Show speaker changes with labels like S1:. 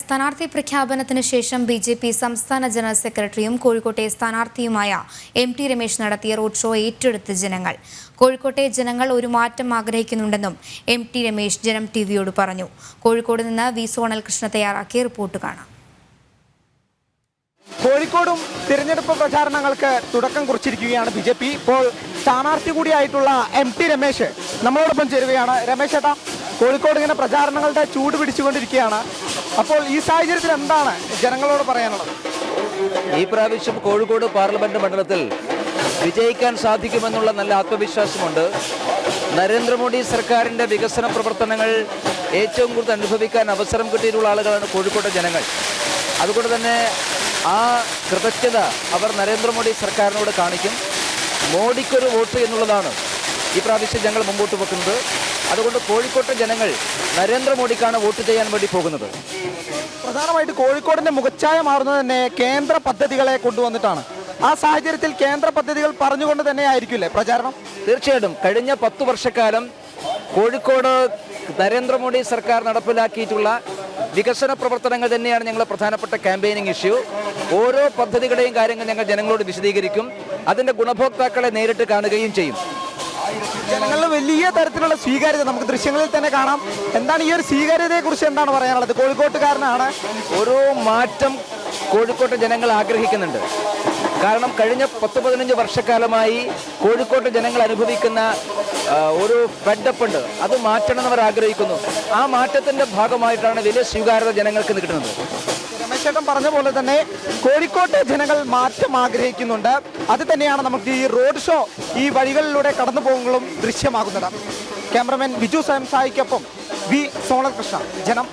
S1: സ്ഥാനാർത്ഥി പ്രഖ്യാപനത്തിന് ശേഷം ബിജെപി സംസ്ഥാന ജനറൽ സെക്രട്ടറിയും കോഴിക്കോട്ടെ സ്ഥാനാർത്ഥിയുമായ എം.ടി. രമേശ് നടത്തിയ റോഡ് ഷോ ഏറ്റെടുത്ത ജനങ്ങൾ. കോഴിക്കോട്ടെ ജനങ്ങൾ ഒരു മാറ്റം ആഗ്രഹിക്കുന്നുണ്ടെന്നും എം.ടി. രമേശ് ജനം ടിവിയോട് പറഞ്ഞു. കോഴിക്കോട് നിന്ന് വി. സോണൽ കൃഷ്ണ തയ്യാറാക്കിയ റിപ്പോർട്ട് കാണാം.
S2: കോഴിക്കോടും തിരഞ്ഞെടുപ്പ് പ്രചാരണങ്ങൾക്ക് തുടക്കം കുറിച്ചിരിക്കുകയാണ് ബിജെപി. ഇപ്പോൾ സ്ഥാനാർത്ഥി കൂടിയായിട്ടുള്ള എം.ടി. രമേശ് നമ്മളോടൊപ്പം ചേരുകയാണ്. രമേശ് ചേട്ടാ, കോഴിക്കോട് ഇങ്ങനെ പ്രചാരണങ്ങളുടെ ചൂട് പിടിച്ചുകൊണ്ടിരിക്കുകയാണ്. അപ്പോൾ ഈ സാഹചര്യത്തിൽ എന്താണ് ജനങ്ങളോട് പറയാനുള്ളത്?
S3: ഈ പ്രാവശ്യം കോഴിക്കോട് പാർലമെന്റ് മണ്ഡലത്തിൽ വിജയിക്കാൻ സാധിക്കുമെന്നുള്ള നല്ല ആത്മവിശ്വാസമുണ്ട്. നരേന്ദ്രമോദി സർക്കാരിൻ്റെ വികസന പ്രവർത്തനങ്ങൾ ഏറ്റവും കൂടുതൽ അനുഭവിക്കാൻ അവസരം കിട്ടിയിട്ടുള്ള ആളുകളാണ് കോഴിക്കോട്ടെ ജനങ്ങൾ. അതുകൊണ്ട് തന്നെ ആ കൃതജ്ഞത അവർ നരേന്ദ്രമോദി സർക്കാരിനോട് കാണിക്കും. മോഡിക്കൊരു വോട്ട് എന്നുള്ളതാണ് ഈ പ്രാവശ്യം ഞങ്ങൾ മുമ്പോട്ട് വെക്കുന്നത്. അതുകൊണ്ട് കോഴിക്കോട്ടെ ജനങ്ങൾ നരേന്ദ്രമോദിക്കാണ് വോട്ട് ചെയ്യാൻ വേണ്ടി പോകുന്നത്.
S2: പ്രധാനമായിട്ട് കോഴിക്കോടിന്റെ മുഖച്ഛായ മാറുന്നത് തന്നെ കേന്ദ്ര പദ്ധതികളെ കൊണ്ടുവന്നിട്ടാണ്. ആ സാഹചര്യത്തിൽ കേന്ദ്ര പദ്ധതികൾ പറഞ്ഞുകൊണ്ട് തന്നെ ആയിരിക്കില്ലേ പ്രചാരണം?
S3: തീർച്ചയായിട്ടും കഴിഞ്ഞ 10 വർഷക്കാലം കോഴിക്കോട് നരേന്ദ്രമോദി സർക്കാർ നടപ്പിലാക്കിയിട്ടുള്ള വികസന പ്രവർത്തനങ്ങൾ തന്നെയാണ് ഞങ്ങളുടെ പ്രധാനപ്പെട്ട ക്യാമ്പയിനിങ് ഇഷ്യൂ. ഓരോ പദ്ധതികളുടെയും കാര്യങ്ങൾ ഞങ്ങൾ ജനങ്ങളോട് വിശദീകരിക്കും. അതിൻ്റെ ഗുണഭോക്താക്കളെ നേരിട്ട് കാണുകയും ചെയ്യും.
S2: ജനങ്ങളിൽ വലിയ തരത്തിലുള്ള സ്വീകാര്യത നമുക്ക് ദൃശ്യങ്ങളിൽ തന്നെ കാണാം. എന്താണ് ഈ ഒരു സ്വീകാര്യതയെ കുറിച്ച് എന്താണ് പറയാനുള്ളത്? കോഴിക്കോട്ടുകാരനാണ്.
S3: ഒരു മാറ്റം കോഴിക്കോട്ടെ ജനങ്ങൾ ആഗ്രഹിക്കുന്നുണ്ട്. കാരണം കഴിഞ്ഞ 10-15 വർഷക്കാലമായി കോഴിക്കോട്ടെ ജനങ്ങൾ അനുഭവിക്കുന്ന ഒരു ഫെഡപ്പ് ഉണ്ട്. അത് മാറ്റണമെന്ന് അവർ ആഗ്രഹിക്കുന്നു. ആ മാറ്റത്തിന്റെ ഭാഗമായിട്ടാണ് വലിയ സ്വീകാര്യത ജനങ്ങൾക്ക് കിട്ടുന്നത്.
S2: രമേശേട്ടൻ പറഞ്ഞ പോലെ തന്നെ കോഴിക്കോട്ടെ ജനങ്ങൾ മാറ്റം ആഗ്രഹിക്കുന്നുണ്ട്. അത് തന്നെയാണ് നമുക്ക് ഈ റോഡ് ഷോ ഈ വഴികളിലൂടെ കടന്നു പോകുമ്പോഴും ദൃശ്യമാകുന്നത്. ക്യാമറമാൻ ബിജു സാംസായിക്കൊപ്പം വി. സോണൽ കൃഷ്ണ, ജനം.